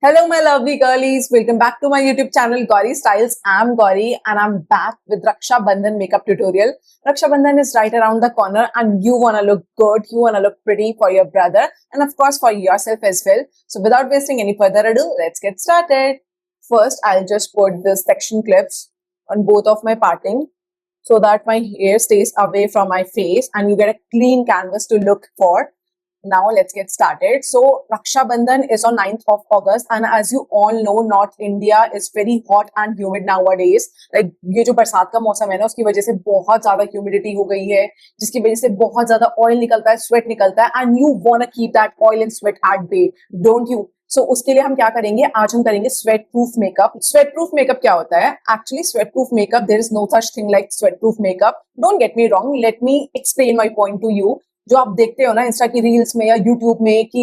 Hello, my lovely girlies. Welcome back to my YouTube channel, Gauri Styles. I'm Gauri, and I'm back with Raksha Bandhan makeup tutorial. Raksha Bandhan is right around the corner, and you wanna look good, you wanna look pretty for your brother, and of course for yourself as well. So, without wasting any further ado, let's get started. First, I'll just put the section clips on both of my parting so that my hair stays away from my face, and you get a clean canvas to look for. Now let's get started. So Raksha Bandhan is on 9th of August, and as you all know, North India is very hot and humid nowadays. Like ये जो बरसात का मौसम है ना, उसकी वजह से बहुत ज्यादा ह्यूमिडिटी हो गई है, जिसकी वजह से बहुत ज्यादा ऑयल निकलता है, स्वेट निकलता है, and you want to keep that oil and sweat at bay, don't you? So उसके लिए हम क्या करेंगे, आज हम करेंगे sweat proof makeup. Sweat proof makeup क्या होता है? Actually sweat proof makeup, there is no such thing like sweat proof makeup. Don't get me wrong, let me explain my point to you. जो आप देखते हो ना इंस्टा की reels में या यूट्यूब में कि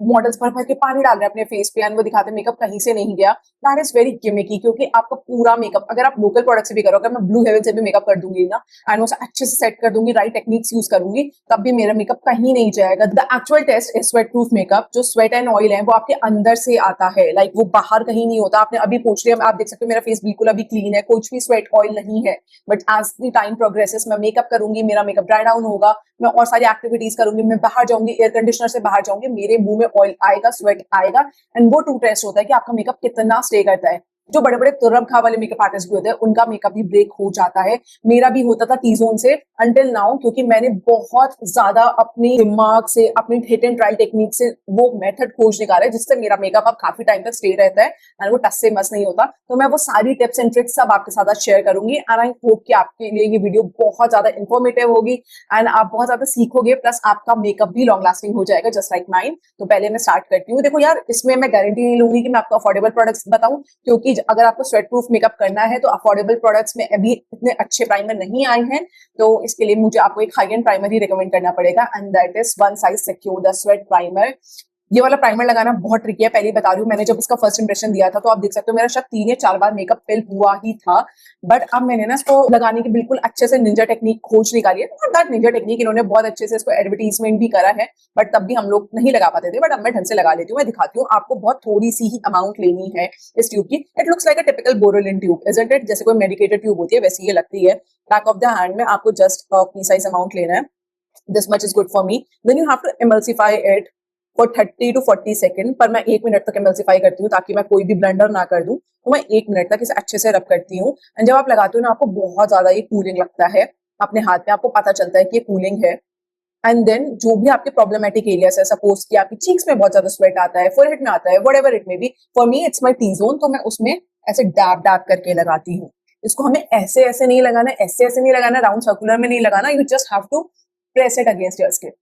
मॉडल्स भर भर के पानी डाल रहे हैं अपने फेस पे एंड वो दिखाते हैं मेकअप कहीं से नहीं गया, दैट इज वेरी गिमिकी। क्योंकि आपका पूरा मेकअप अगर आप लोकल प्रोडक्ट से भी करो, अगर मैं ब्लू हेवन से भी मेकअप कर दूंगी ना एंड उसे अच्छे से सेट कर दूंगी, राइट टेक्निक्स यूज करूंगी, तब भी मेरा मेकअप कहीं नहीं जाएगा। The actual test is sweat proof makeup. जो स्वेट एंड ऑयल है वो आपके अंदर से आता है, लाइक वो बाहर कहीं नहीं होता। आपने अभी पूछ लिया, आप देख सकते हो मेरा फेस बिल्कुल अभी क्लीन है, कुछ भी स्वेट ऑयल नहीं है। But as the time progresses मैं मेकअप करूंगी, मेरा मेकअप ड्राई डाउन होगा, मैं और सारी एक्टिविटीज करूंगी, मैं बाहर जाऊंगी, एयर कंडीशनर से बाहर जाऊंगी, मेरे मुंह में ऑयल आएगा, स्वेट आएगा, एंड वो टू टेस्ट होता है कि आपका मेकअप कितना स्टे करता है। जो बड़े बड़े तुर्रम खा वाले मेकअप आर्टिस्ट भी होते हैं, उनका मेकअप भी ब्रेक हो जाता है। मेरा भी होता था टी जोन से अंटिल नाउ, क्योंकि मैंने बहुत ज्यादा अपने दिमाग से, अपनी हिट एंड ट्रायल टेक्निक से वो मेथड खोज निकाला है जिससे मेरा मेकअप अब काफी टाइम तक स्टे रहता है एंड वो टस से मस नहीं होता। तो मैं वो सारी टिप्स एंड ट्रिक्स सब आपके साथ शेयर करूंगी, एंड आई होप कि आपके लिए ये वीडियो बहुत ज्यादा इन्फॉर्मेटिव होगी एंड आप बहुत ज्यादा सीखोगे, प्लस आपका मेकअप भी लॉन्ग लास्टिंग हो जाएगा जस्ट लाइक माइन। तो पहले मैं स्टार्ट करती हूँ। देखो यार, इसमें मैं गारंटी नहीं लूंगी कि मैं आपको अफोर्डेबल प्रोडक्ट्स बताऊं, क्योंकि अगर आपको स्वेट प्रूफ मेकअप करना है तो अफोर्डेबल प्रोडक्ट्स में अभी इतने अच्छे प्राइमर नहीं आए हैं। तो इसके लिए मुझे आपको एक high and primer he recommend करना पड़ेगा, and that is one size secure the sweat primer. ये वाला प्राइमर लगाना बहुत ट्रिकी है, पहले ही बता रही हूँ। मैंने जब इसका फर्स्ट इंप्रेशन दिया था तो आप देख सकते हो मेरा शायद 3 या 4 बार मेकअप फेल हुआ ही था। बट अब मैंने ना इसको लगाने की बिल्कुल अच्छे से निंजा टेक्निक खोज निकाली है। नॉट दैट निंजा टेक्निक, इन्होंने बहुत अच्छे से इसको एडवर्टीजमेंट भी करा है, बट तब भी हम लोग नहीं लगा पाते थे। बट अब मैं ढंग से लगा लेती हूँ। मैं दिखाती हूँ आपको, बहुत थोड़ी सी ही अमाउंट लेनी है इस ट्यूब की। It looks like a typical Boroline tube, isn't it? जैसे कोई मेडिकेटेड ट्यूब होती है वैसी ये लगती है। बैक ऑफ द हैंड में आपको जस्ट अपनी साइज अमाउंट लेना है। This much is good for me. Then you have to emulsify it for 30 to 40 second, पर मैं 1 मिनट तक इमल्सिफाई करती हूँ ताकि मैं कोई भी ब्लेंडर ना कर दूं। तो मैं 1 मिनट तक इसे अच्छे से रब करती हूँ, एंड जब आप लगाते हो ना आपको बहुत ज्यादा ये कूलिंग लगता है अपने हाथ में, आपको पता चलता है कि ये कूलिंग है। एंड देन जो भी आपके प्रॉब्लमेटिक एरियाज है, सपोज कि आपकी चीक्स में बहुत ज्यादा स्वेट आता है, फोरहेड में आता है, whatever it may be, for me it's my T zone, तो मैं उसमें ऐसे डैब डैब करके लगाती हूँ। इसको हमें ऐसे ऐसे नहीं लगाना, ऐसे ऐसे नहीं लगाना, राउंड सर्कुलर में नहीं लगाना। You just have to press it against your skin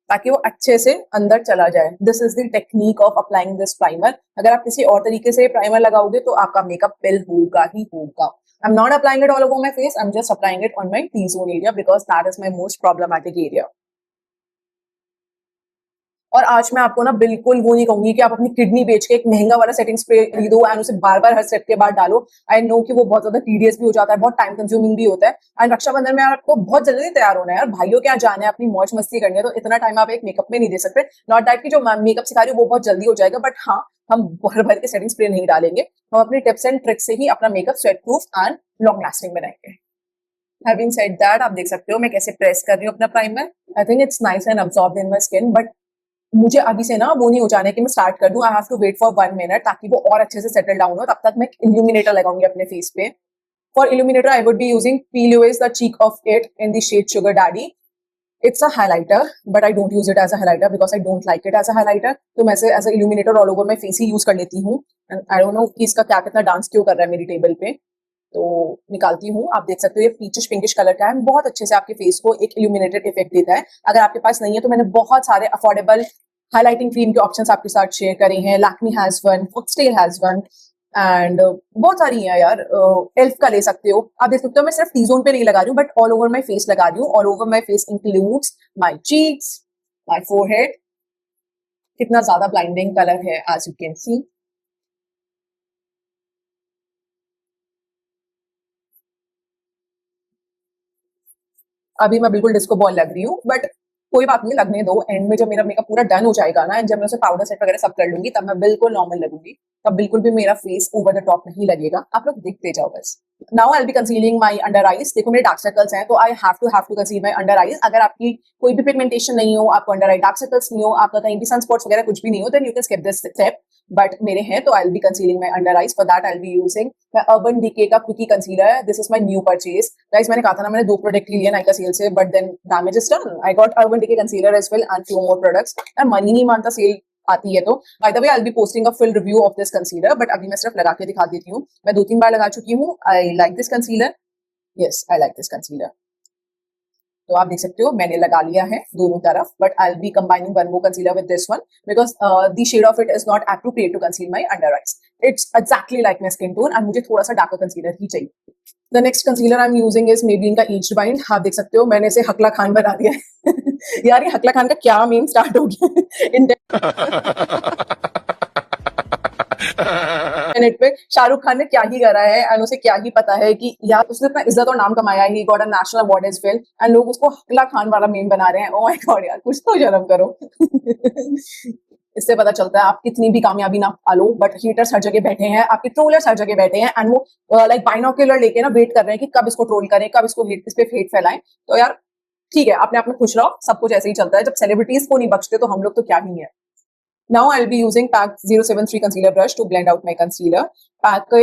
ताकि वो अच्छे से अंदर चला जाए। This is the technique of applying this primer. अगर आप किसी और तरीके से प्राइमर लगाओगे तो आपका मेकअप फेल होगा ही होगा। I'm not applying it all over my face. I'm just applying it on my T-zone area because that is my most problematic area. और आज मैं आपको ना बिल्कुल वो नहीं कहूंगी कि आप अपनी किडनी बेच के एक महंगा वाला सेटिंग स्प्रे खरीदो एंड उसे बार बार हर स्टेप के बाद डालो। आई नो कि वो बहुत ज्यादा टीडियस भी हो जाता है, बहुत टाइम कंज्यूमिंग भी होता है। एंड रक्षाबंधन में आपको बहुत जल्दी तैयार होना है यार, भाइयों के यहाँ जाना है, अपनी मौज मस्ती करनी है, तो इतना टाइम आप एक मेकअप में नहीं दे सकते। नॉट दैट की जो मेकअप सिखा रही हूँ वो बहुत जल्दी हो जाएगा, बट हाँ, हम भर भर के सेटिंग स्प्रे नहीं डालेंगे। हम अपनी टिप्स एंड ट्रिक्स से ही अपना makeup sweat proof and long lasting बनाएंगे। Having said that, आप देख सकते हो मैं कैसे प्रेस कर रही हूँ अपना primer. I think it's nice and absorbed in my skin, but मुझे अभी से ना वो नहीं हो जाने कि मैं स्टार्ट कर दूं। I have to wait for 1 minute ताकि वो और अच्छे से सेटल डाउन हो। तब तक मैं इल्यूमिनेटर लगाऊंगी अपने फेस पे। For illuminator I would be using पीलुइस the cheek of it in the shade sugar daddy. It's a highlighter, but I don't use it as a highlighter because I don't like it as a highlighter. तो मैं as a illuminator all over my face ही use कर लेती हूँ। आई don't no कि इसका क्या कितना डांस क्यों कर रहा है मेरी टेबल पे। तो निकालती हूँ। आप देख सकते हो ये पीचिश पिंकिश कलर का है, बहुत अच्छे से आपके फेस को एक इल्यूमिनेटेड इफेक्ट देता है। अगर आपके पास नहीं है तो मैंने बहुत सारे अफोर्डेबल हाइलाइटिंग क्रीम के ऑप्शंस आपके साथ शेयर करे हैं। Lakme has one, foxtail has one, and बहुत सारी हैं यार। एल्फ का ले सकते हो। आप देख सकते हो मैं सिर्फ टी जोन पे नहीं लगा रही हूँ, but all over my face लगा रही हूँ। All over my face includes my cheeks, my forehead. कितना ज्यादा ब्लाइंडिंग कलर है एज यू कैन सी। अभी मैं बिल्कुल डिस्को बॉल लग रही हूँ, बट कोई बात नहीं, लगने दो। एंड में जब मेरा मेकअप पूरा डन हो जाएगा ना, एंड जब मैं उसे पाउडर सेट वगैरह सब कर लूंगी, तब मैं बिल्कुल नॉर्मल लगूंगी। तब बिल्कुल भी मेरा फेस ओवर द टॉप नहीं लगेगा। आप लोग देखते जाओ बस। Now I be concealing my under eyes. देखो मेरे डार्क सर्कल्स हैं, तो I have to conceal my under eyes. अगर आपकी कोई भी पिगमेंटेशन नहीं हो, आपको अंडर आई डार्क सर्कल्स नहीं हो, आपका कहीं भी सनस्पॉट्स वगैरह कुछ भी नहीं हो, then you can skip this step. But मेरे हैं, तो I will be concealing my under eyes. For that I will be using Urban Decay का क्विकी कंसीलर है। This is my new purchase. Guys, मैंने कहा था ना, मैंने 2 प्रोडक्ट लिए नाइका सेल से, but then damage is done. I got Urban Decay concealer as well and 2 more products. यार मन ही नहीं मानता सेल आती है तो। Bye the way, I will B posting a full review of this concealer, but अभी मैं सिर्फ लगा के दिखा देती हूँ। मैं 2-3 बार लगा चुकी हूँ। I like this concealer. Yes, I like this concealer. तो आप देख सकते हो मैंने लगा लिया है दोनों तरफ, but I will be combining one more concealer with this one because the shade of it is not appropriate to conceal my under eyes. It's exactly like my skin tone, and मुझे थोड़ा सा darker concealer ही चाहिए। The next concealer I am using is Maybelline का age rewind. आप देख सकते हो मैंने इसे हकला खान बना दिया है। यार, ये हकला खान का क्या मीम स्टार्ट हो गया मिनट पे। शाहरुख खान ने क्या ही करा है, एंड उसे क्या ही पता है कि यार उसने इतना इज्जत और नाम कमाया है। He got a national award as well, and लोग उसको हकला खान वाला मीम बना रहे हैं। ओह माय गॉड यार, कुछ तो शर्म करो। इससे पता चलता है आप कितनी भी कामयाबी ना पालो, बट हेटर्स हर जगह बैठे हैं, आपके ट्रोलर्स हर जगह बैठे हैं, एंड वो लाइक बाइनोक्यूलर लेके ना वेट कर रहे हैं कि कब इसको ट्रोल करें, कब इसको हेट, इस पे हेट फैलाएं। तो यार ठीक है, अपने आप में खुश रहो, सब कुछ ऐसे ही चलता है। जब सेलिब्रिटीज को नहीं बख्शते, तो हम लोग तो क्या ही है। Now I'll be using PAC 073 concealer brush to blend out my concealer. PAC के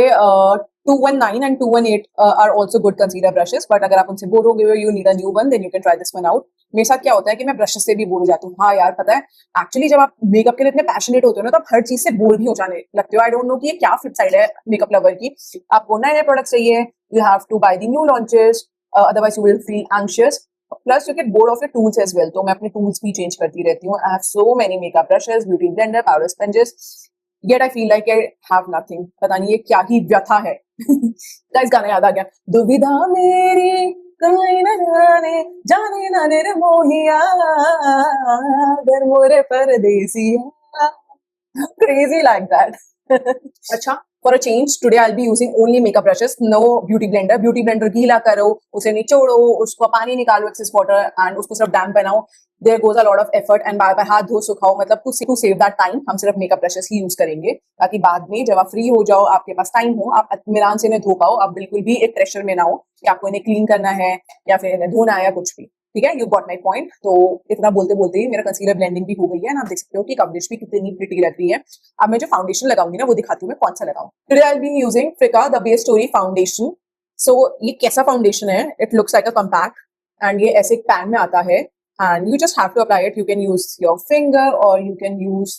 219 and 218 are also good concealer brushes, but अगर आप उनसे बोर हो गए हो, you need a new one, then you can try this one out. मेरे साथ क्या होता है कि मैं ब्रशेस से भी बोर हो जाती हूँ। हाँ यार, पता है, एक्चुअली जब आप मेकअप के लिए इतने पैशनेट होते हो ना, तो आप हर चीज से बोर भी हो जाने लगते हो। आई डोंट नो कि ये क्या फ्लिप साइड है मेकअप लवर की। आपको नए नए प्रोडक्ट्स चाहिए, you have to buy the new launches, otherwise you will feel anxious. Plus you get bored of your tools as well. तो मैं अपने टूल्स भी चेंज करती रहती हूँ। I have so many makeup brushes, beauty blender, powder sponges, yet I feel like I have nothing. पता नहीं ये क्या ही व्यथा है। गाइस, गाना याद आ गया। दुविधा मेरी कोई न जाने, जाने ना रे मोहिया, अगर मोरे परदेसिया। Crazy like that. अच्छा, for a change, today I'll be using only makeup brushes, no beauty blender. Beauty blender गीला करो, उसे निचोड़ो, उसको पानी निकालो excess water, and उसको सिर्फ damp बनाओ। There goes a lot of effort, and बार बार हाथ धो सुखाओ। मतलब to save that time, हम सिर्फ makeup brushes ही यूज करेंगे, ताकि बाद में जब आप फ्री हो जाओ, आपके पास टाइम हो, आप इत्मीनान से इन्हें धो पाओ, आप बिल्कुल भी एक प्रेशर में ना हो कि आपको इन्हें क्लीन करना है या फिर इन्हें धोना है या कुछ भी। ठीक है, यू गॉट माई पॉइंट। तो इतना बोलते बोलते ही मेरा कंसीलर ब्लेंडिंग भी हो गई है, और आप देख सकते हो कि कवरेज भी कितनी प्रिटी लग रही है। अब मैं जो फाउंडेशन लगाऊंगी ना, वो दिखाती हूँ मैं कौन सा लगाऊं। Today I will be using फ्रिका the base story foundation. So ये कैसा फाउंडेशन है? It looks like a compact, and ये ऐसे एक पैन में आता है, and you just have to apply it. You can use your finger और you can use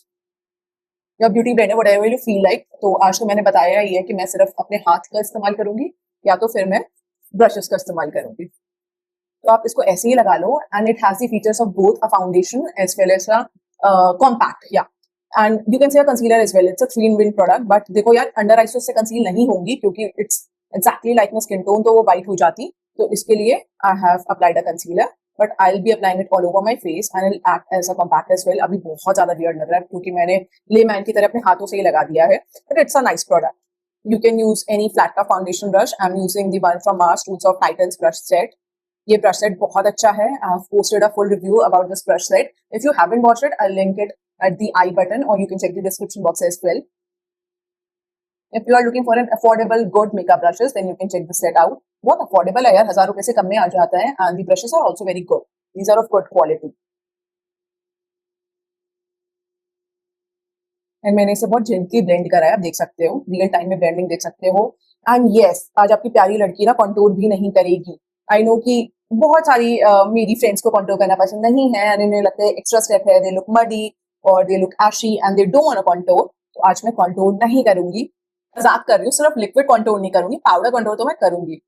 your beauty blender, whatever you feel like. तो आज तो मैंने बताया ही है कि मैं सिर्फ अपने हाथ का इस्तेमाल करूंगी, या तो फिर मैं ब्रशेस का इस्तेमाल करूंगी। तो आप इसको ऐसे ही लगा लो, and it has the features of both a foundation as well as a compact, या and you can say a concealer as well. It's a 3-in-1 product. But देखो यार, अंडर आईज से कंसील नहीं होंगी, क्योंकि it's exactly like my skin tone, तो वो white हो जाती। तो इसके लिए I have applied a concealer, but I will be applying it all over my face, and it act as a compact as well. अभी बहुत ज्यादा वियर्ड लग रहा है, क्योंकि मैंने लेमैन की तरह अपने हाथों से ही लगा दिया है, but it's a nice product. You can use any flat top foundation brush. I'm using the one from Mars Tools of Titans brush set. ये brush set बहुत अच्छा है. I've posted a full review about this brush set. If you haven't watched it, I'll link it at the I button, or you can check the description box as well. If you are looking for an affordable good makeup brushes, then you can check this set out. बहुत affordable है यार, 1000 रुपए से कम में आ जाता है, and the brushes are also very good. These are of good quality. And मैंने इसे बहुत जेंटली ब्लेंड करा है, आप देख सकते हो, रियल टाइम में ब्लेंडिंग देख सकते हो। एंड यस, आज आपकी प्यारी लड़की ना कॉन्टूर भी नहीं करेगी। आई नो कि बहुत सारी मेरी फ्रेंड्स को कॉन्टूर करना पसंद नहीं है, एंड इन्हें लगता है एक्स्ट्रा स्टेप है, दे लुक मडी और they look ashy and they don't want contour. तो आज मैं कॉन्टूर नहीं करूंगी, मजाक कर रही हूँ, सिर्फ लिक्विड कॉन्टूर नहीं करूंगी, पाउडर कॉन्टूर तो मैं करूंगी।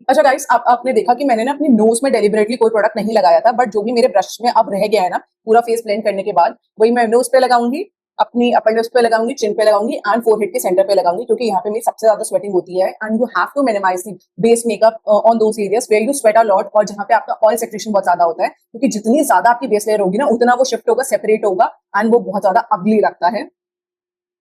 अच्छा गाइस, आपने देखा कि मैंने ना अपनी नोज में डेलिबरेटली कोई प्रोडक्ट नहीं लगाया था, बट जो भी मेरे ब्रश में अब रह गया है ना पूरा फेस ब्लेंड करने के बाद, वही मैं नोज पे लगाऊंगी, अपनी अपर लिप्स पे लगाऊंगी, चिन पे लगाऊंगी, एंड फोरहेड के सेंटर पे लगाऊंगी, क्योंकि यहाँ पे मेरी सबसे ज्यादा स्वेटिंग होती है। And you have to minimize the base makeup on those areas where you sweat a lot, और जहाँ पे आपका ऑयल सेक्रेशन बहुत ज्यादा होता है, क्योंकि जितनी ज्यादा आपकी बेस लेयर होगी ना, उतना वो शिफ्ट होगा, सेपरेट होगा, एंड वो बहुत ज्यादा अगली लगता है।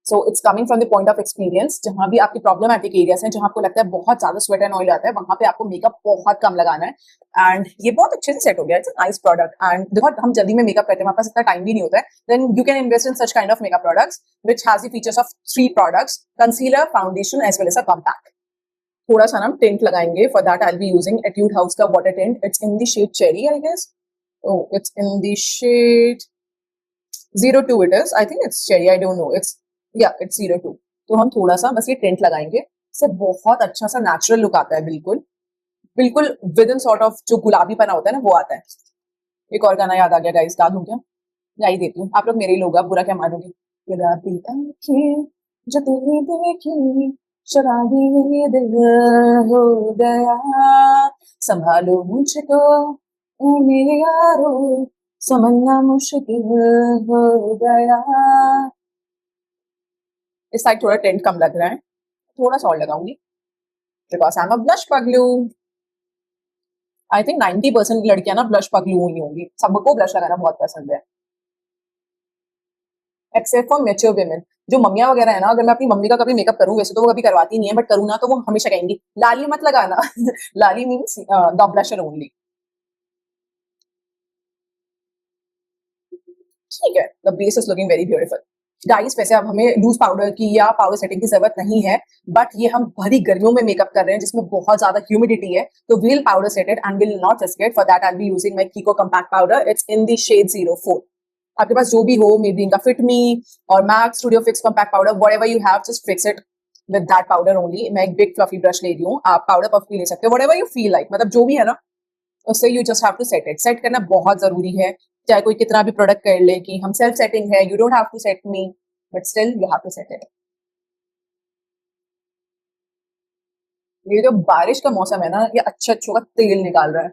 So it's coming from the point of experience, जहां भी आपकी प्रॉब्लमेटिक एरियाज हैं, जहां आपको लगता है बहुत ज्यादा स्वेट एंड ऑयल आता है, वहां पे आपको मेकअप बहुत कम लगाना है। एंड ये बहुत अच्छे से सेट हो गया, इट्स नाइस प्रोडक्ट। एंड देखो हम जल्दी में मेकअप करते हैं, हमारे पास इतना टाइम भी नहीं होता है, then you can invest in such kind of makeup products which has the features of 3 products, concealer, foundation as well as a compact. थोड़ा सा ना हम टिंट लगाएंगे, for that I will be using Etude House का water tint, it's in the shade cherry I guess, oh it's in the shade 02 it is, I think it's cherry, I don't know, it's yeah it's 02। तो हम थोड़ा सा बस ये tent लगाएंगे, इससे बहुत अच्छा सा नेचुरल लुक आता है, बिल्कुल बिल्कुल विद इन सॉर्ट ऑफ जो गुलाबी पना होता है ना वो आता है। एक और गाना याद आ गया गाइस, गा दूं क्या? गा ही देती हूँ, आप लोग मेरे ही लोग, आप बुरा क्या मानोगे। गुलाबी आंखें जो तूने देखी, शराबी ये दिल हो गया, संभालो मुझको ओ मेरे यारो, समझना मुश्किल हो गया। इस साइड थोड़ा टेंट कम लग रहा है, थोड़ा सा और लगाऊंगी because I am a blush पगलू। आई थिंक 90% लड़कियां ना ब्लश पगलू हुई होंगी, सबको ब्लश लगाना बहुत पसंद है एक्सेप्ट फॉर मैच्योर वुमेन। जो मम्मियां वगैरह है ना, अगर मैं अपनी मम्मी का कभी मेकअप करूँ, वैसे तो वो कभी करवाती नहीं है, बट करूँ ना तो वो हमेशा कहेंगी लाली मत लगाना लाली मीन्स द ब्लशर ओनली। ठीक है, the base is looking very beautiful guys. वैसे अब हमें लूज पाउडर की या पाउडर सेटिंग की जरूरत नहीं है, बट ये हम भरी गर्मियों में मेकअप कर रहे हैं जिसमें बहुत ज्यादा ह्यूमिडिटी है, तो will powder set it and will not risk it. For that I be using my Kiko compact powder, it's in the shade 04। आपके पास जो भी हो, मे बी इनका फिट मी और MAC studio fix compact powder, whatever you have just fix it with that powder only. मैं एक big fluffy brush ले रही हूँ, आप पाउडर पफ भी ले सकते हो, व्हाटएवर यू फील लाइक, मतलब जो भी है ना उससे you just have to set it. Set करना बहुत जरूरी है, चाहे कोई कितना भी प्रोडक्ट कर ले कि हम सेल्फ सेटिंग है, you don't have to set me, but still you have to set it. ये जो बारिश का मौसम है ना, ये अच्छे अच्छों का तेल निकाल रहा है।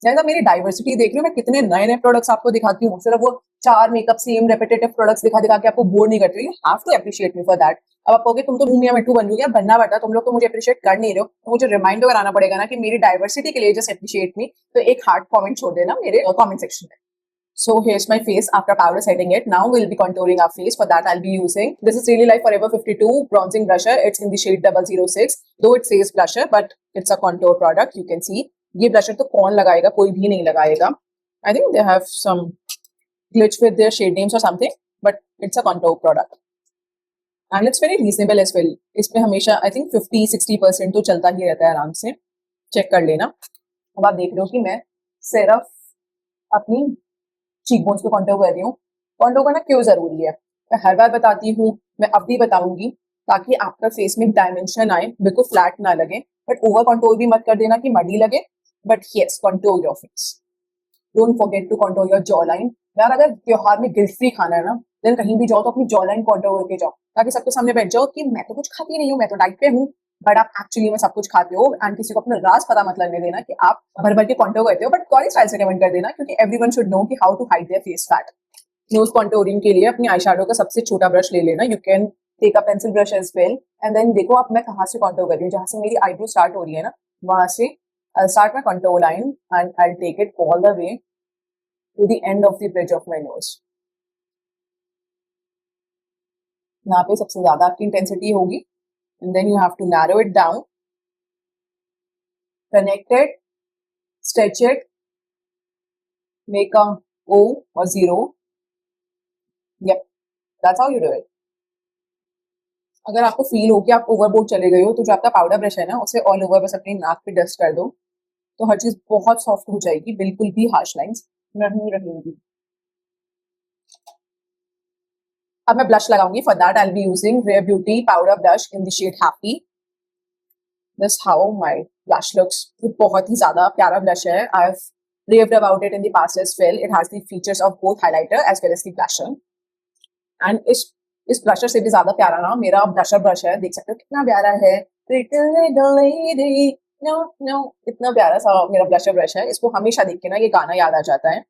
जैसा मेरी डाइवर्सिटी देख रही हूँ, मैं कितने नए नए प्रोडक्ट्स आपको दिखाती हूँ, सिर्फ वो 4 मेकअप सेम रेपिटेटिव प्रोडक्ट्स दिखा दिखा के आपको बोर नहीं करती। You have to appreciate me for that. अब आप कहोगे तुम तो मुंह मिट्टू बन रही हो, यार बनना पड़ता, तुम लोग तो मुझे अप्रिशिएट कर नहीं रहे हो, तो मुझे रिमाइंड तो कराना पड़ेगा ना कि मेरी डाइवर्सिटी के लिए जस्ट अप्रिशिएट मी। तो एक हार्ट कमेंट छोड़ देना मेरे कमेंट सेक्शन में। So here's my face after powder setting it. Now we'll be contouring our face. For that, I'll be using, this is Really Life Forever 52 bronzing blusher. It's in the shade 006. Though it says blusher, but it's a contour product. You can see. ये blusher तो कौन लगाएगा, कोई भी नहीं लगाएगा. I think they have some glitch with their shade names or something, but it's a contour product. And it's very reasonable as well. इसमें हमेशा I think 50-60% तो चलता ही रहता है आराम से. चेक कर लेना. अब आप देख रहे हो कि मैं सिर्फ अपनी चीक बोन्स को कॉन्टोर कर रही हूँ। कॉन्टोर करना क्यों जरूरी है, मैं हर बार बताती हूँ, मैं अब भी बताऊंगी, ताकि आपका फेस में डायमेंशन आए, बिल्कुल फ्लैट ना लगे, बट ओवर कॉन्टोर भी मत कर देना कि मडी लगे। But yes, contour your face, don't forget to contour your jaw line. यार अगर त्योहार में गिल्ट फ्री खाना है ना, देन कहीं भी जाओ तो अपनी जॉ लाइन कॉन्टोर करके जाओ, ताकि सबके सामने बैठ जाओ कि मैं तो कुछ खाती नहीं हूँ, मैं तो डाइट पे हूँ, बट आप एक्चुअली में सब कुछ खाते हो। एंड किसी को अपना राज पता मत लगने देना कि आप भर भर के कॉन्टोर करते हो, बट कॉलेज स्टाइल से कमेंट कर देना, क्योंकि एवरीवन शुड नो कि how to hide their face fat. Nose contouring के लिए अपनी आई शैडो का सबसे छोटा ब्रश ले लेना, you can take a pencil brush as well. And then देखो अब मैं कहाँ से कॉन्टोर कर रही हूँ, जहाँ से मेरी आईब्रो स्टार्ट हो रही है ना, वहां से I'll start my contour line and I'll take it all the way to the end of the bridge of my nose. यहाँ पे सबसे ज्यादा आपकी इंटेंसिटी होगी, and then you have to narrow it down, connect it, stretch it, make a O or zero. Yep, that's how you do it. अगर आपको feel हो कि आप ओवरबोर्ड चले गए हो, तो जो आपका पाउडर ब्रश है ना, उसे ऑल ओवर बस अपनी नाक पे डस्ट कर दो, तो हर चीज बहुत सॉफ्ट हो जाएगी, बिल्कुल भी हार्श लाइंस नहीं रहेंगी। अब मैं ब्लश लगाऊंगी, for that I will be using Rare Beauty powder blush in the shade Happy. This how my blush looks. ये बहुत ही ज्यादा प्यारा ब्लश है, I have raved about it in the past as well. It has the features of both highlighter as well as the blusher. And इस blusher से भी ज्यादा प्यारा ना मेरा ब्लशर ब्रश है, देख सकते हो कितना प्यारा है, Little little lady, no no, इतना प्यारा सा मेरा ब्लशर ब्रश है। इसको हमेशा देख के ना ये गाना याद आ जाता है।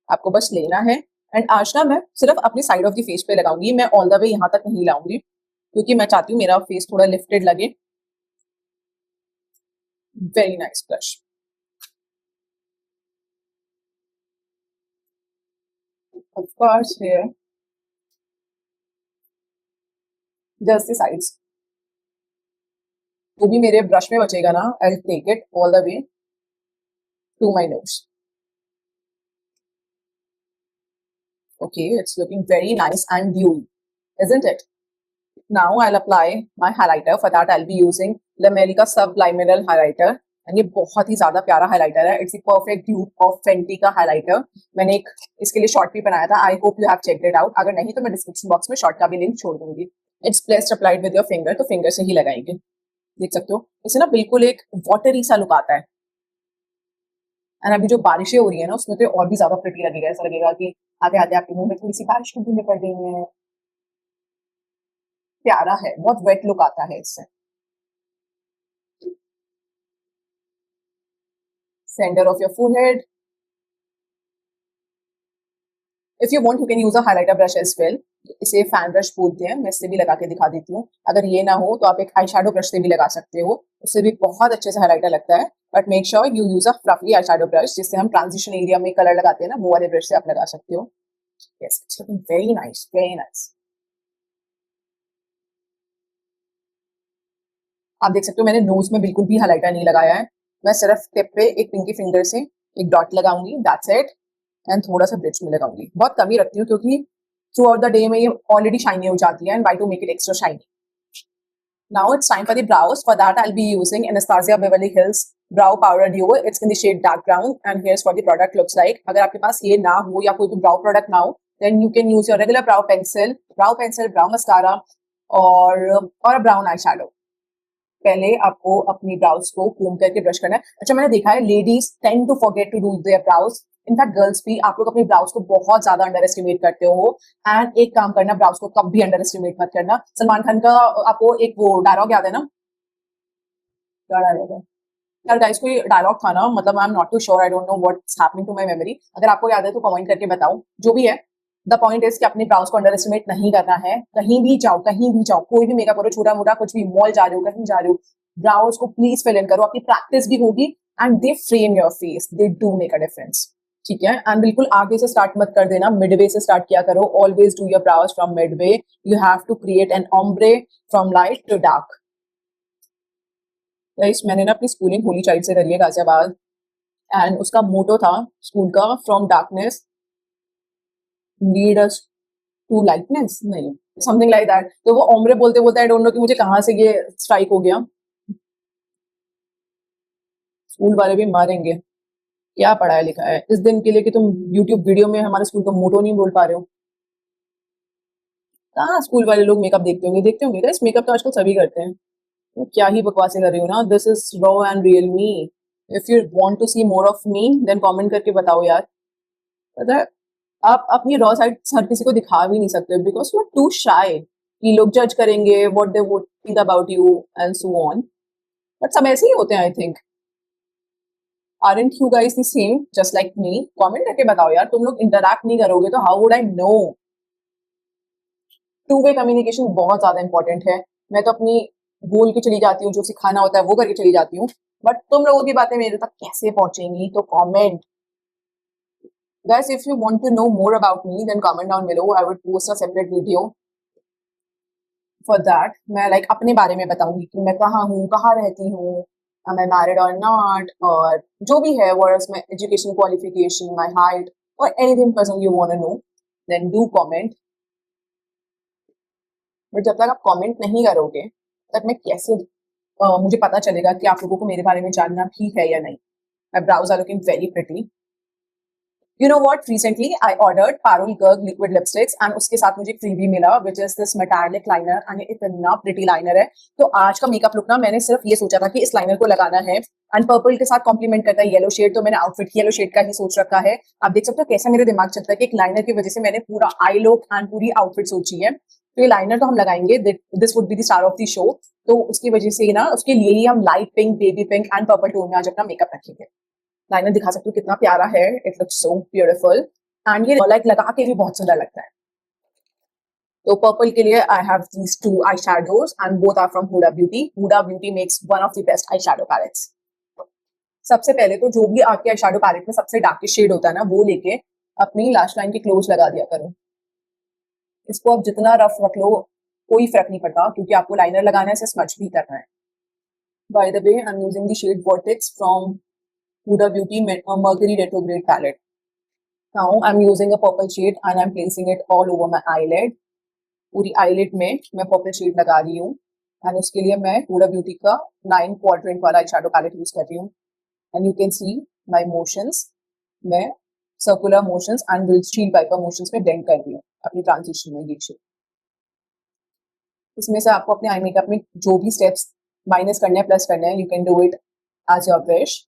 आपको बस लेना है, एंड आज ना मैं सिर्फ अपनी साइड ऑफ द फेस पे लगाऊंगी, मैं ऑल द वे यहाँ तक नहीं लाऊंगी, क्योंकि मैं चाहती हूँ मेरा फेस थोड़ा लिफ्टेड लगे। Very nice blush. of course here just the sides. वो भी मेरे ब्रश में बचेगा ना, I'll take it all the way to my nose. Okay, it's looking very nice and dewy, isn't it? Now I'll apply my highlighter. For that I'll be using Lamerie का Subliminal highlighter. And ये बहुत ही ज्यादा प्यारा highlighter है. It's the perfect dupe of Fenty का highlighter. मैंने एक इसके लिए शॉर्ट भी बनाया था. I hope you have checked it out. अगर नहीं तो मैं डिस्क्रिप्शन बॉक्स में शॉर्ट का भी लिंक छोड़ दूंगी. It's best applied with your finger, तो फिंगर से ही लगाएंगे. देख सकते हो इसे ना बिल्कुल एक वाटरी सा लुक आता है. एंड अभी जो बारिशें हो रही है ना उसमें तो और भी ज्यादा प्रिटी लगेगा. ऐसा लगेगा कि आते आते आपके मुंह में थोड़ी सी बारिश की बूंदें पड़ गई हैं. प्यारा है, बहुत वेट लुक आता है इससे. Center of your forehead. If you want, you can use a highlighter brush as well. इसे फैन ब्रश बोलते हैं. मैं इससे भी लगा के दिखा देती हूँ. अगर ये ना हो तो आप एक आई शैडो ब्रश से भी लगा सकते हो. उससे भी बहुत अच्छे से हाइलाइटर लगता है. But make sure you use a fluffy eye shadow brush, जिससे हम ट्रांजिशन एरिया में कलर लगाते हैं ना, वो वाले ब्रश से आप लगा सकते हो. Yes, it's looking very nice, very nice. आप देख सकते हो मैंने नोज में बिल्कुल भी हाइलाइटर नहीं लगाया है. मैं सिर्फ टिप पे एक पिंकी फिंगर से एक डॉट लगाऊंगी. That's it. एंड थोड़ा सा ब्रिज में लगाऊंगी. बहुत कम ही रखती हूँ क्योंकि थ्रू आउट द डे में ये ऑलरेडी शाइनी हो जाती है. And why to make it extra shiny. Now it's time for the brows. For that I will be using Anastasia Beverly Hills brow powder duo. It's in the shade dark brown. And here's what the product looks like. अगर आपके पास ये ना हो या कोई भी ब्राउ product ना हो, then you can use your regular brow pencil, brow mascara और ब्राउन आई शैडो. पहले आपको अपनी ब्राउज को कोम करके ब्रश करना है. अच्छा, मैंने देखा है ladies tend to forget to do their brows. In fact girls भी, आप लोग अपनी ब्राउज को बहुत ज्यादा अंडर एस्टिमेट करते हो. एंड एक काम करना, ब्राउज को कभी एंडर एस्टिमेट मत करना. सलमान खान का आपको एक वो डायलॉग याद है ना? क्या डायलॉग है यार गाइस? कोई डायलॉग था ना, मतलब I am not too sure, I don't know what's happening to my memory. अगर आपको याद है तो कमेंट करके बताओ. जो भी है, द पॉइंट इज कि अपनी ब्राउज को अंडर एस्टिमेट नहीं करना है. कहीं भी जाओ, कोई भी मेकअप करो, छोटा मोटा कुछ भी, मॉल जा रहे हो, कहीं जा रहे हो, ब्राउज को प्लीज फिल इन करो. आपकी प्रैक्टिस भी होगी and they frame your face. They do make a difference. ठीक है. एंड बिल्कुल आगे से स्टार्ट मत कर देना, मिडवे से स्टार्ट किया करो. Always do your brows from midway. You have to create an ombre from light to dark. Guys, मैंने ना अपनी स्कूलिंग होली चाइल्ड से करी है, गाजियाबाद. एंड उसका मोटो था स्कूल का, from darkness lead us to lightness, नहीं समथिंग लाइक दैट. तो वो ओम्ब्रे बोलते बोलते आई डोंट नो कि मुझे कहाँ से ये स्ट्राइक हो गया. स्कूल वाले भी मारेंगे. क्या पढ़ाया लिखा है इस दिन के लिए कि तुम यूट्यूब वीडियो में हमारे स्कूल का मोटो नहीं बोल पा रहे हो. कहाँ स्कूल वाले लोग मेकअप देखते होंगे गाइस. मेकअप तो आजकल सभी करते हैं. तो क्या ही बकवासें कर रही हो ना. This is raw and real me. If you want to see more of me then comment करके बताओ यार. पता है, आप अपनी रॉ साइड हर किसी को दिखा भी नहीं सकते because you are too shy कि लोग जज करेंगे what they would think about you and so on. But सब ऐसे ही होते हैं I think. Aren't you guys the same, just like me? Comment करके बताओ यार. तुम लोग इंटरैक्ट नहीं करोगे तो how would I know. Two way communication बहुत ज्यादा इंपॉर्टेंट है. मैं तो अपनी बोल के चली जाती हूँ, जो सिखाना होता है वो करके चली जाती हूँ. बट तुम लोगों की बातें मेरे तक कैसे पहुंचेंगी? तो comment. Guys, if you want to know more about me, then comment down below. I would post a separate video for that. मैं like अपने बारे में बताऊंगी कि मैं कहाँ हूँ, कहाँ रहती हूँ, am I married or not, और जो भी है, what is my education qualification, my height, or anything person you want to know, then do comment. But जब तक आप कमेंट नहीं करोगे तब मैं कैसे मुझे पता चलेगा कि आप लोगों को मेरे बारे में जानना भी है या नहीं. My brows are looking very pretty. You know what? Recently I ordered Parul Garg liquid lipsticks and उसके साथ मुझे freebie मिला, which is this metallic liner and ये इतना pretty liner है. तो आज का मेकअप लुक ना, मैंने सिर्फ ये सोचा था कि इस लाइनर को लगाना है एंड पर्पल के साथ कॉम्प्लीमेंट करता है येलो शेड. तो मैंने आउटफिट येलो शेड का ही सोच रखा है. आप देख सकते हो कैसा मेरे दिमाग चलता है कि एक लाइनर की वजह से मैंने पूरा आई लुक एंड पूरी आउटफिट सोची है. तो ये लाइनर तो हम लगाएंगे, this would be the star of the show. तो उसकी वजह से ना, उसके लिए ही हम light pink, baby pink and purple tone में आज अपना मेकअप रखेंगे. लाइनर दिखा सकती हूँ कितना प्यारा है. It looks so beautiful and ये लाइक लगा के भी बहुत सुंदर लगता है. तो पर्पल के लिए I have these two eye shadows and both are from Huda Beauty. Huda Beauty makes one of the best eye shadow palettes. सबसे पहले तो जो भी आपके आई शैडो पैलेट में सबसे डार्केस्ट शेड होता है ना, वो लेके अपनी लैश लाइन के क्लोज लगा दिया करो। इसको आप जितना रफ रख लो कोई फर्क नहीं पड़ता, क्योंकि आपको लाइनर लगाना है, इसे स्मच भी करना है। By the way, I am using the shade vertex from Huda Beauty Mercury Retrograde palette. Now I'm using a purple shade and I'm placing it all over my eyelid. पूरी eyelid में मैं purple shade लगा रही हूँ and उसके लिए मैं Huda Beauty का 9 quadrant वाला eyeshadow palette use कर रही हूँ। And you can see my motions, मैं circular motions and windshield wiper motions में blend कर रही हूँ अपनी transition में ये shade। इसमें से आपको अपने आई मेकअप में जो भी स्टेप्स माइनस करने हैं प्लस करने हैं, you can do it as your wish,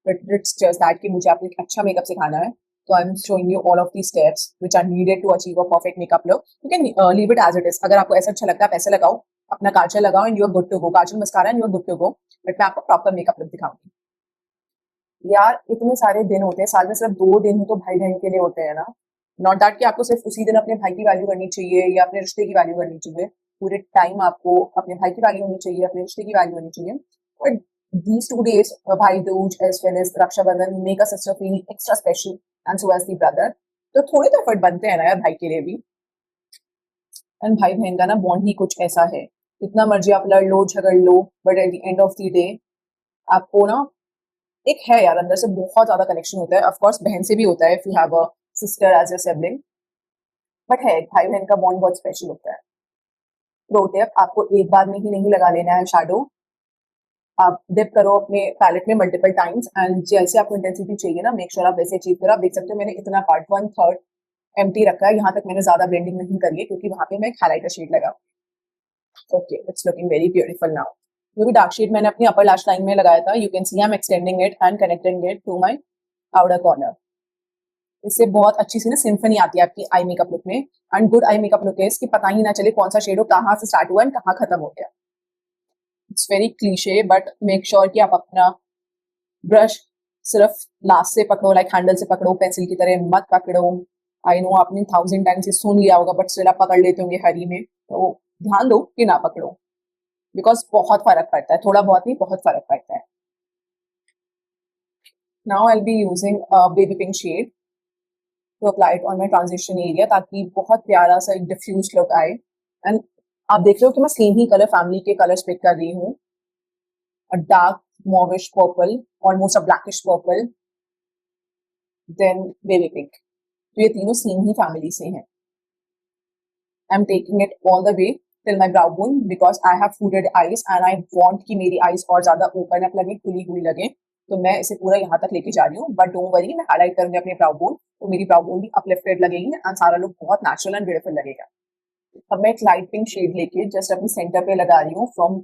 but it's just that कि मुझे आपको एक अच्छा मेकअप सिखाना है, तो I am showing you all of the steps which are needed to achieve a perfect makeup look. You can leave it as it is. अगर आपको ऐसा अच्छा लगता है आप ऐसे लगाओ, अपना काजल लगाओ and you are good to go, kajal mascara and you are good to go. But मैं आपको प्रॉपर मेकअप लुक दिखाऊंगी। यार इतने सारे दिन होते हैं साल में, सिर्फ 2 दिन ही तो भाई बहन के लिए होते हैं ना। नॉट दैट कि आपको सिर्फ उसी दिन अपने भाई की वैल्यू करनी चाहिए या अपने रिश्ते की वैल्यू करनी चाहिए, पूरे टाइम आपको अपने भाई की वैल्यू होनी चाहिए, अपने रिश्ते की वैल्यू होनी चाहिए। But these 2 days, Bhai Dooj as well as Raksha Bandhan, make a sister feel extra special and so as the brother. तो थोड़े तो एफर्ट बनते हैं ना यार भाई के लिए भी। एंड भाई बहन का ना बॉन्ड ही कुछ ऐसा है, जितना मर्जी आप लड़ लो झगड़ लो, but at the end of the day आपको ना एक है यार अंदर से बहुत ज्यादा कनेक्शन होता है। ऑफ कोर्स बहन से भी होता है if you have a sister as a sibling, but है भाई बहन का बॉन्ड बहुत स्पेशल होता है। प्रो टिप, आपको एक बार में ही नहीं लगा लेना है शैडो, आप डिप करो अपने पैलेट में मल्टीपल टाइम्स एंड जैसे आपको इंटेंसिटी चाहिए ना, मेक श्योर आप वैसे अचीव करो। आप देख सकते हो मैंने इतना पार्ट 1/3 एम्प्टी रखा है, यहाँ तक मैंने ज्यादा ब्लेंडिंग नहीं करी है क्योंकि वहां पे मैं एक हाइलाइटर शेड लगा। Okay, it's looking very beautiful now. जो भी डार्क शेड मैंने अपनी अपर लैश लाइन में लगाया था, you can see I am extending it and connecting it to my outer corner. इससे बहुत अच्छी सी ना सिम्फनी आती है आपकी आई मेकअप लुक में। And good eye makeup look is कि पता ही ना चले कौन सा शेड हो कहाँ से स्टार्ट हुआ एंड कहाँ खत्म हो गया। It's very cliche but make sure कि आप अपना ब्रश सिर्फ लास्ट से पकड़ो, लाइक हैंडल से पकड़ो, पेंसिल की तरह मत पकड़ो। आई नो आपने 1000 टाइम्स ये सुन लिया होगा, बट स्टिल आप पकड़ लेते होंगे हरी में, तो ध्यान दो कि ना पकड़ो, बिकॉज बहुत फर्क पड़ता है, थोड़ा बहुत नहीं बहुत फर्क पड़ता है। Now I will be using baby pink shade to apply it on my transition area, ताकि बहुत प्यारा सा एक डिफ्यूज लुक आए। एंड आप देख रहे हो कि मैं सेम ही कलर फैमिली के कलर्स पिक कर रही हूँ, a dark mauvish purple, almost a blackish purple, then baby pink. तो ये तीनों सेम ही फैमिली से हैं। I am taking it all the way till my brow bone because I have hooded eyes and I want कि मेरी eyes और ज्यादा open up लगे, खुली हुई लगे, तो मैं इसे पूरा यहाँ तक लेके जा रही हूँ। बट डोंट वरी, मैं हाईलाइट करूंगी अपने ब्राउ बोन, तो मेरी ब्राउ बोन भी अपलिफ्टेड लगेगी एंड सारा लुक बहुत नेचुरल एंड ब्यूटीफुल लगेगा। अब मैं एक लाइट पिंक शेड लेके जस्ट अपनी सेंटर पे लगा रही हूँ from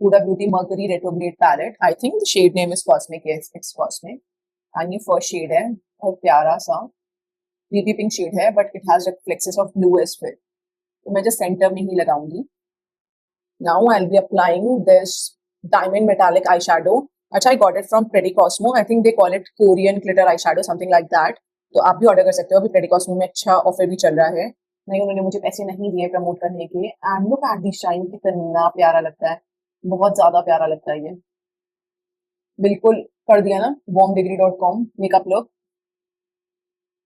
Huda Beauty Mercury Retrograde palette. I think the shade name is Cosmic. Yes, it's Cosmic. And ये first shade है, बहुत प्यारा सा बेबी पिंक शेड है, but it has reflexes of blue as well. तो मैं just center में ही लगाऊंगी। Now I'll be applying this diamond metallic eyeshadow. अच्छा, I got it from Pretty Cosmo. I think they call it Korean glitter eyeshadow, something like that. तो आप भी order कर सकते हो, अभी Pretty Cosmo में अच्छा ऑफर भी चल रहा है। नहीं, उन्होंने मुझे पैसे नहीं दिए प्रमोट करने के लिए। And look at the shine, कितना प्यारा लगता है, बहुत ज्यादा प्यारा लगता है ये। बिल्कुल कर दिया ना warmdegree.com मेकअप लुक,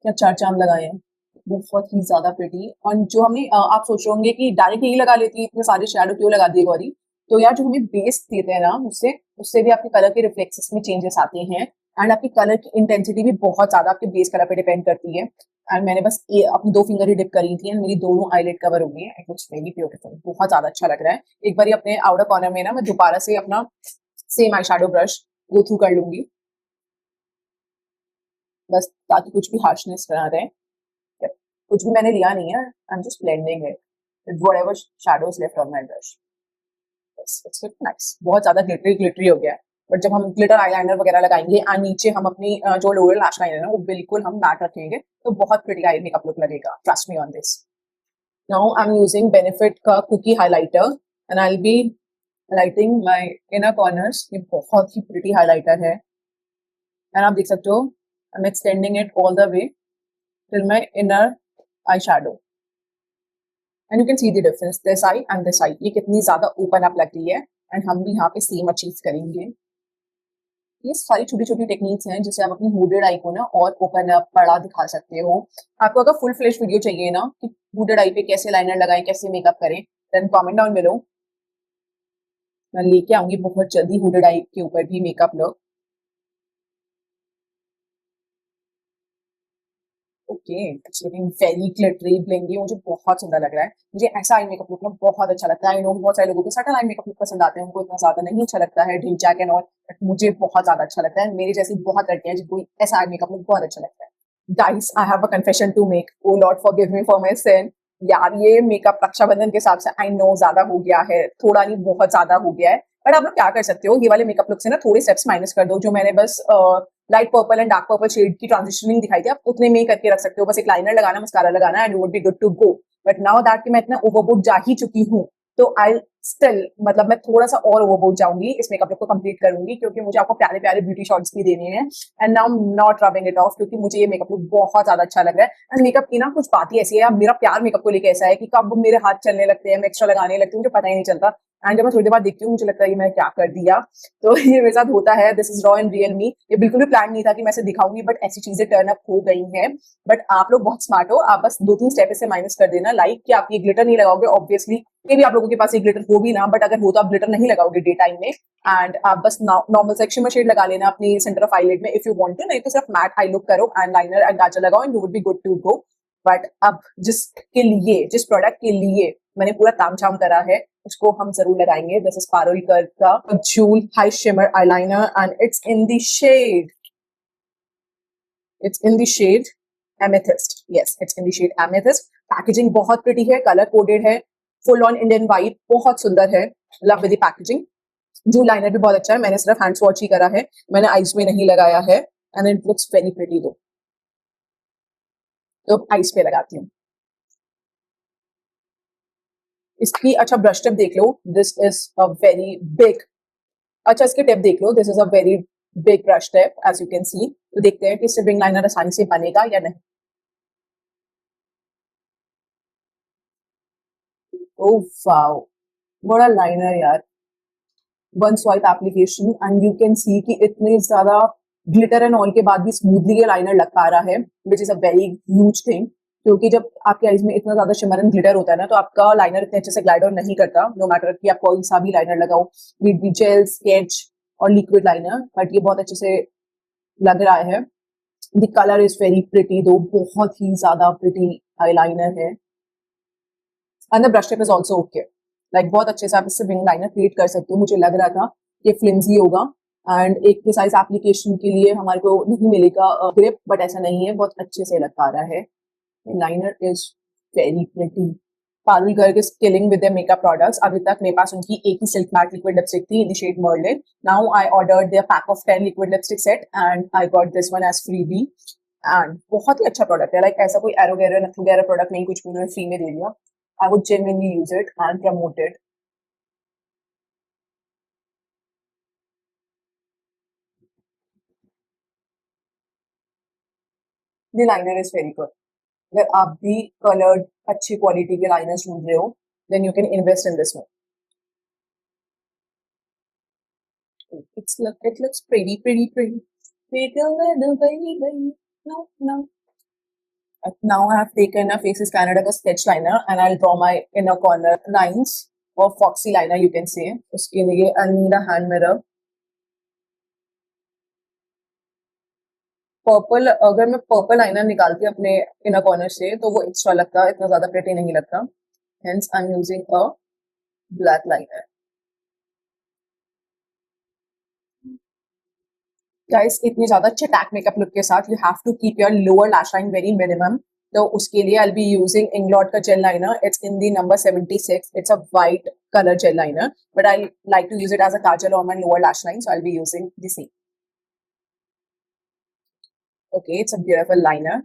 क्या 4 चांद लगाए हैं, बहुत ही ज्यादा प्रिटी। और जो हमने आप सोच रहे होंगे कि डायरेक्ट यही लगा लेती है, इतने सारे शेडो क्यों लगा दिए गौरी, तो यार जो हमें बेस देते हैं ना उससे उससे भी आपके कलर के रिफ्लेक्सेस में चेंजेस आते हैं एंड आपकी कलर की इंटेंसिटी भी बहुत ज्यादा आपके बेस कलर पे डिपेंड करती है। एंड मैंने बस अपनी 2 फिंगर ही डिप करी थी एंड मेरी दोनों आईलेट कवर हो गई है। इट लुक्स वेरी ब्यूटीफुल, बहुत ज्यादा अच्छा लग रहा है। एक बार अपने आउटर कॉर्नर में ना मैं दोबारा से अपना same eye shadow brush go through कर लूंगी, बस ताकि कुछ भी हार्शनेस ना रहे। कुछ भी मैंने लिया नहीं है, I am just blending it with whatever shadows left on my brush. It's look nice, बहुत ज्यादा ग्लिटरी ग्लिटरी हो गया है। बट जब हम ग्लिटर आईलाइनर वगैरह लगाएंगे एंड नीचे हम अपनी जो लोअर लैश लाइन है ना वो बिल्कुल हम मैट रखेंगे, तो बहुत प्रिटी आई मेकअप लुक लगेगा, trust me on this. Now I am using Benefit का cookie highlighter and I will be highlighting my inner corners. ये बहुत ही प्रिटी हाइलाइटर है एंड आप देख सकते हो I am extending it all the way till my inner eye shadow and you can see the difference, this eye and this eye, ये कितनी ज्यादा ओपन अप लग रही है एंड हम भी यहाँ पे सेम अचीव करेंगे। ये सारी छोटी छोटी टेक्निक्स हैं जिससे आप अपनी हुडेड आई को ना और ओपन अप बड़ा दिखा सकते हो। आपको अगर फुल फ्लेश वीडियो चाहिए ना कि हुडेड आई पे कैसे लाइनर लगाएं, कैसे मेकअप करें, देन कमेंट डाउन बिलो। मैं लेके आऊंगी बहुत जल्दी हुडेड आई के ऊपर भी makeup look. Okay, it's looking very glittery blingy, मुझे बहुत सुंदर लग रहा है। मुझे ऐसा आई मेकअप लुक ना बहुत अच्छा लगता है। आई नो बहुत सारे लोगों को सटल आई मेकअप लुक पसंद आते हैं, उनको इतना ज्यादा नहीं अच्छा लगता है dream jack and all, but मुझे बहुत ज्यादा अच्छा लगता है। मेरी जैसी बहुत लड़कियां हैं जिनको ऐसा आई मेकअप लुक बहुत अच्छा लगता है। Guys, I have a confession to make. Oh Lord forgive me for my sin. यार ये मेकअप रक्षाबंधन के हिसाब से आई नो ज्यादा हो गया है, थोड़ा नहीं बहुत ज्यादा हो गया है। बट आप लोग क्या कर सकते हो, ये वाले मेकअप लुक से ना थोड़े स्टेप्स माइनस कर दो। जो मैंने बस light purple and dark purple shade की ट्रांजिशनिंग दिखाई थी, आप उतने में ही करके रख सकते हो। बस एक लाइनर लगाना, मस्कारा लगाना and you would be good to go. But now that कि मैं इतना ओवरबोर्ड जा ही चुकी हूँ, तो आई स्टिल मतलब मैं थोड़ा सा और ओवरबोर्ड जाऊंगी, इस मेकअप लुक को कंप्लीट करूंगी क्योंकि मुझे आपको प्यारे प्यारे ब्यूटी शॉट्स भी देने हैं। And now not rubbing it of, क्योंकि मुझे ये मेकअप लुक बहुत ज्यादा अच्छा लग रहा है। एंड मेकअप की ना कुछ बात ही ऐसी है, अब मेरा प्यार मेकअप को लेकर ऐसा है कि कब मेरे हाथ चलने लगते हैं, मैं एक्स्ट्रा लगाने लगती हूँ, मुझे पता ही नहीं चलता। एंड जब मैं थोड़ी देर बाद देखती हूँ, मुझे लगता है कि मैं क्या कर दिया। तो ये मेरे साथ होता है, this is raw and real me. ये बिल्कुल भी प्लान नहीं था कि मैं इसे दिखाऊंगी, बट ऐसी चीजें टर्न अप हो गई हैं। बट आप लोग बहुत स्मार्ट हो, आप बस 2-3 स्टेप इसे माइनस कर देना। लाइक कि आप ये ग्लिटर नहीं लगाओगे, ऑब्वियसली ये भी आप लोगों के पास ये ग्लिटर हो भी ना, बट अगर हो तो आप ग्लिटर नहीं लगाओगे डे टाइम में। एंड आप बस नॉर्मल सेक्शन में शेड लगा लेना अपनी सेंटर ऑफ आईलिड में इफ यू वांट टू, नहीं तो सिर्फ मैट आई लुक करो एंड लाइनर एंड काजल लगाओ and you would be good to go. But अब जिसके लिए, जिस प्रोडक्ट के लिए मैंने पूरा तामझाम करा है, उसको हम जरूर लगाएंगे। दिस इज पारुल कर का jewel high shimmer eyeliner and it's in the shade amethyst. Yes, it's in the shade amethyst. Packaging बहुत प्रिटी है, कलर कोडेड है, फुल ऑन इंडियन वाइब, बहुत सुंदर है। Love with the packaging. Jewel liner भी बहुत अच्छा है, मैंने सिर्फ हैंड स्वॉच ही करा है, मैंने आईज में नहीं लगाया है। And it looks very pretty दो, तो आईज पे लगाती हूँ इसकी। अच्छा ब्रश टिप देख लो, this is a very big. अच्छा इसकी टिप देख लो, this is a very big brush tip as you can see. तो देखते हैं कि इससे विंग लाइनर आसानी से बनेगा या नहीं। ओह वाओ, बड़ा लाइनर यार। One swipe application and you can सी कि इतने ज्यादा ग्लिटर एंड ऑल के बाद भी स्मूथली ये लाइनर लग पा रहा है, which is a very huge thing. क्योंकि जब आपके आईज में इतना ज्यादा शिमर एंड ग्लिटर होता है ना, तो आपका लाइनर इतने अच्छे से ग्लाइड ऑन नहीं करता, नो मैटर कि आप कोई सा भी लाइनर लगाओ, बी जेल, स्केच और लिक्विड लाइनर। बट ये बहुत अच्छे से लग रहा है। The colour is very pretty दो, बहुत ही ज्यादा प्रिटी आईलाइनर है। And the brush tip is also okay, like बहुत अच्छे से आप इससे विंग लाइनर क्रिएट कर सकते हो। मुझे लग रहा था कि फ्लिम्जी होगा एंड एक प्रिसाइज एप्लीकेशन के लिए हमारे को नहीं मिलेगा ग्रिप, बट ऐसा नहीं है, बहुत अच्छे से लग पा रहा है। Liner is very pretty. Parul Garg is killing with their makeup products. अभी तक मेरे पास उनकी एक ही सिल्क मैट लिक्विड लिपस्टिक थी in the shade Marilyn. Now I ordered their pack of 10 liquid lipstick set and I got this one as freebie. एंड बहुत ही अच्छा प्रोडक्ट है, लाइक ऐसा कोई एरोगेरा नथुगेरा प्रोडक्ट नहीं, कुछ भी उन्होंने फ्री में दे दिया। I would genuinely use it and promote it. The liner is very good. अगर आप भी colored अच्छी क्वालिटी के liners ढूंढ रहे हो, then you can invest in this one. It looks pretty, pretty, pretty. Pretty little baby. No, no. Now I have taken a Faces Canada का sketch liner and I'll draw my inner corner lines or foxy liner you can say. उसके लिए I'll need a hand mirror. Purple, अगर मैं purple liner निकालती अपने inner corner से तो वो एक्स्ट्रा लगता, इतना ज्यादा प्रिटी नहीं लगता। Hence I am using a black liner. Guys, इतनी ज्यादा चटाक मेकअप लुक के साथ you have to keep your lower lash line very minimum. तो उसके लिए I will be using Inglot का gel liner. It's in the number 76। It's a white colour gel liner, but I like to use it as a kajal on my lower lash line, so I will be using the same. Okay, it's a beautiful liner,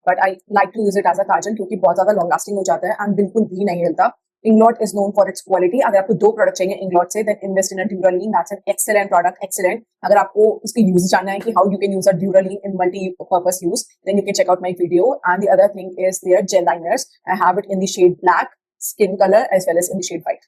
but I like to use it as a kajal क्योंकि बहुत ज्यादा long lasting हो जाता है and बिल्कुल भी नहीं हिलता। Inglot is known for its quality. अगर आपको 2 प्रोडक्ट चाहिए इंग्लॉट से, then invest in a Duraline. That's an excellent product, excellent. अगर आपको इसकी यूज जानना है कि how you can use a Duraline in multi purpose use, then you can check out my video. And the other thing is their gel liners. I have it in the shade black, skin colour, as well as in the shade white.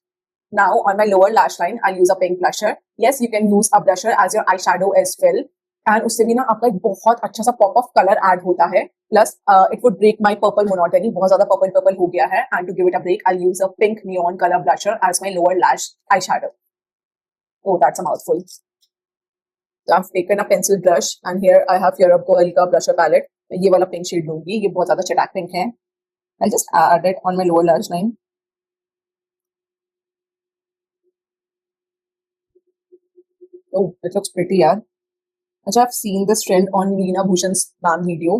Now on my lower lash line, I'll use a pink blusher. Yes, you can use a blusher as your eyeshadow as well. And उससे भी ना आपका एक बहुत अच्छा सा pop of colour add होता है. Plus, it would break my purple monotony. बहुत ज़्यादा purple हो गया है. And to give it a break, I'll use a pink neon color blusher as my lower lash eyeshadow. Oh, that's a mouthful. So I've taken a pencil brush and here I have Europe Girl का blusher palette. ये वाला pink shade लूंगी. ये बहुत ज़्यादा चटाक pink है. I'll just add it on my lower lash line. Oh, it looks pretty, यार. अच्छा, I've seen this trend on Leena Bhushan's ma'am video.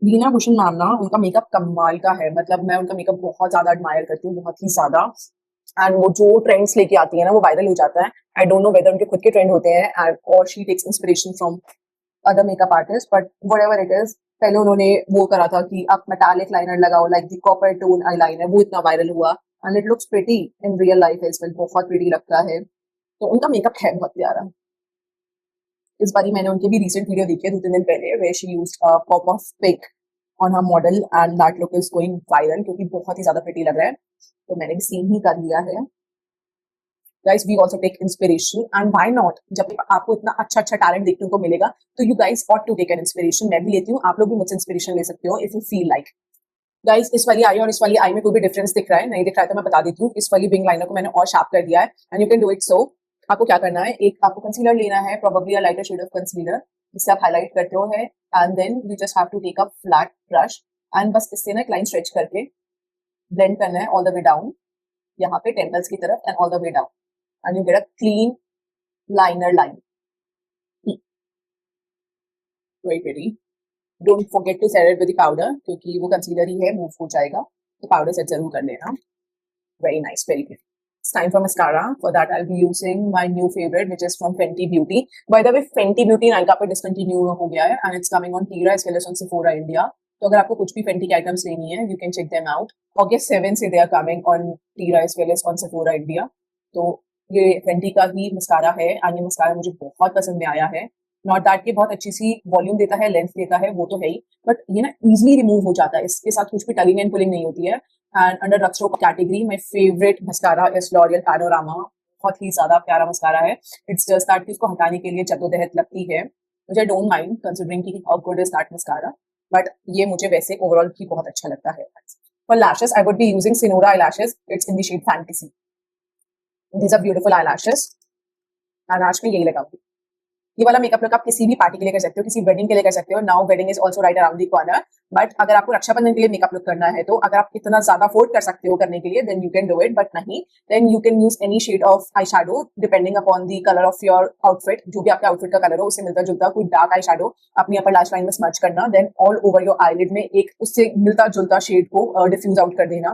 Leena Bhushan ma'am ना, उनका मेकअप कमाल का है. मतलब मैं उनका मेकअप बहुत ज्यादा एडमायर करती हूँ, बहुत ही ज्यादा. एंड वो जो ट्रेंड्स लेके आती है ना, वो वायरल हो जाता है. आई डोंट नो वेदर उनके खुद के ट्रेंड होते हैं एंड और she takes inspiration from other makeup artist, but whatever it is. पहले उन्होंने वो करा था कि आप मेटालिक लाइनर लगाओ, like the copper tone eye liner, वो इतना वायरल हुआ and it looks pretty in real life as well. बहुत प्रिटी लगता है. तो उनका मेकअप है बहुत प्यारा. इस बारी मैंने उनकी भी रिसेंट वीडियो देखी है 2-3 दिन पहले, where she used a pop of pink on her model and that look is going viral क्योंकि बहुत ही ज्यादा प्रिटी लग रहा है. तो मैंने भी सेम ही कर लिया है. Guys, we also take inspiration and why not. जब आपको इतना अच्छा टैलेंट देखने को मिलेगा तो you guys ought to take an inspiration. मैं भी लेती हूँ, आप लोग भी मुझसे इंस्पिरेशन ले सकते हो if you feel like. Guys, इस वाली आई और इस वाली आई में कोई भी डिफरेंस दिख रहा है? नहीं दिख रहा है तो मैं बता देती हूँ. इस वाली विंग लाइनर को मैंने और शार्प कर दिया है and you can do it. So आपको क्या करना है, एक आपको कंसीलर लेना है, probably a lighter shade of concealer, जिससे आप हाईलाइट करते हो है. And then you just have to take a flat brush and बस इससे ना एक लाइन स्ट्रेच करके ब्लेंड करना है ऑल द वे डाउन, यहाँ पे टेम्पल्स की तरफ and all the way down and you get a clean liner line. Very pretty. Don't forget to set it with the powder क्योंकि वो कंसीलर ही है, मूव हो जाएगा. तो पाउडर सेट जरूर कर लेना. Very nice, very good. It's time for mascara. For that, I'll be using my new favorite, which is from Fenty Beauty. By the way, Fenty Beauty Nykaa पे discontinue हो गया है and it's coming on Tira as well as on Sephora India. तो अगर आपको कुछ भी Fenty के items लेनी है, you can check them out. August 7 से they are coming on Tira as well as on Sephora India. तो ये Fenty का ही mascara है and ये mascara मुझे बहुत पसंद में आया है. नॉट दैट कि बहुत अच्छी सी वॉल्यूम देता है, लेंथ देता है, वो तो है ही, बट ये ना इजिली रिमूव हो जाता है. इसके साथ कुछ भी टलिंग एंड पुलिंग नहीं होती है. And under drugstore category my favourite mascara is L'Oreal panorama. बहुत ही ज्यादा प्यारा मस्कारा है. इट्स जस्ट दैट कि इसको हटाने के लिए जद्दोजहद लगती है, मुझे डोंट माइंड कंसिडरिंग कि how good is that mascara, but ये मुझे वैसे ओवरऑल भी बहुत अच्छा लगता है. For lashes I would be using Sinora eyelashes. It's in the shade fantasy. These are beautiful eyelashes and आज मैं यही लगाऊंगी. ये वाला मेकअप लुक आप किसी भी पार्टी के लिए कर सकते हो, किसी वेडिंग के लिए कर सकते हो. Now wedding is also right around the corner, but अगर आपको रक्षाबंधन के लिए मेकअप लुक करना है, तो अगर आप इतना ज्यादा अफोर्ड कर सकते हो करने के लिए, then you can do it. But नहीं, then you can use any shade of eye shadow depending upon the colour of your outfit. जो भी आपके आउटफिट का कलर हो उससे मिलता जुलता कोई डार्क आई शेडो अपनी अपर लैश लाइन में स्मर्च करना, then all over your eyelid में एक उससे मिलता जुलता शेड को डिफ्यूज आउट कर देना.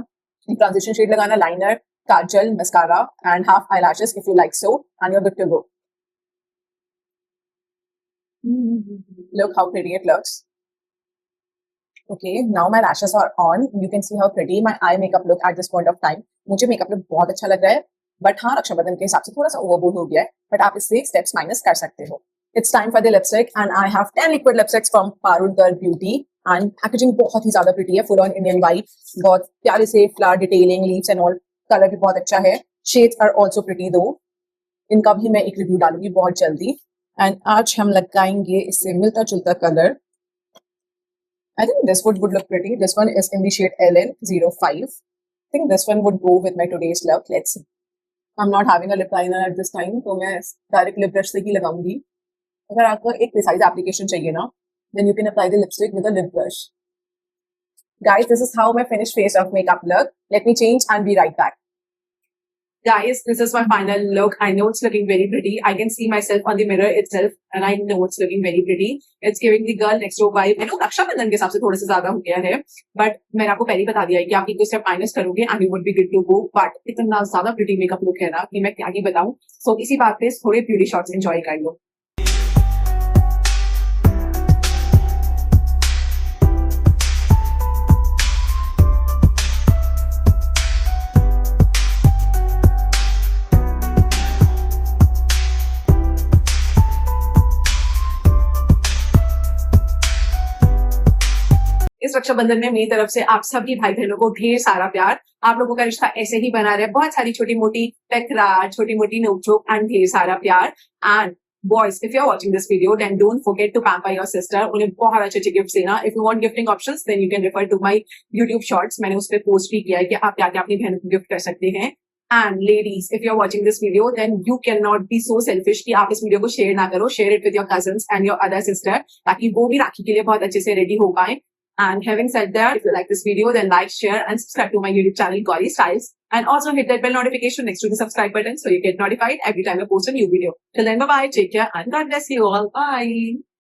ट्रांजिशन शेड लगाना, liner, kajal, mascara and half eye lashes if you like so, and you are good to go. Look how pretty it looks. Okay, now my lashes are on. You can see how pretty my eye makeup look at this point of time. मुझे makeup look बहुत अच्छा लग रहा है, but हाँ रक्षाबंधन के हिसाब से थोड़ा सा ओवरबोर्ड हो गया है, बट आप इससे स्टेप्स माइनस कर सकते हो. It's time for the lipstick and I have 10 liquid lipsticks from Parul Girl Beauty and packaging बहुत ही ज्यादा pretty है, full on Indian vibe, बहुत प्यारे से flower detailing, leaves and all, color भी बहुत अच्छा है. Shades are also pretty though. इनका भी मैं एक रिव्यू डालूंगी बहुत जल्दी. एंड आज हम लगाएंगे इससे मिलता जुलता colour. I think this would look pretty. This one is in the shade LN05. I think this one would go with my today's look. Let's see. I am not having a lip liner at this time, तो मैं direct lip brush से ही लगाऊंगी. अगर आपको एक precise application चाहिए ना, then you can apply the lipstick with a lip brush. Guys, this is how my finished face of makeup look. Let me change and be right back. Guys, this is my final look. I know it's looking very pretty. I can see myself on the mirror itself and I know it's looking very pretty. It's giving the girl next door vibe. I know Rakshabandhan के हिसाब से थोड़ा सा ज्यादा हो गया है, but मैंने आपको पहले ही बता दिया है कि आप एक दो स्टेप माइनस करोगे and you would be good to go. But इतना ज्यादा pretty makeup look है ना कि मैं क्या ही बताऊं. So इसी बात पे थोड़े beauty shots enjoy कर लो. इस रक्षाबंधन में मेरी तरफ से आप सभी भाई बहनों को ढेर सारा प्यार। आप लोगों का रिश्ता ऐसे ही बना रहे, बहुत सारी छोटी मोटी तकरार, छोटी मोटी नोकझोंक एंड ढेर सारा प्यार। And boys, if you're watching this video, then don't forget to pamper your sister. उन्हें बहुत अच्छे अच्छे गिफ्ट देना। If you want gifting options, then you can refer to my YouTube shorts. मैंने उस पर पोस्ट भी किया है कि आप क्या क्या अपनी बहन को गिफ्ट कर सकते हैं। And ladies, if you're watching this video, then you cannot be so selfish कि आप इस वीडियो को शेयर ना करो। Share it with your cousins and your other sister, ताकि वो भी राखी के लिए बहुत अच्छे से रेडी हो पाए। And having said that, if you like this video, then like, share, and subscribe to my YouTube channel, Gauri Styles. And also hit that bell notification next to the subscribe button so you get notified every time I post a new video. Till then, bye-bye, take care, and God bless you all. Bye.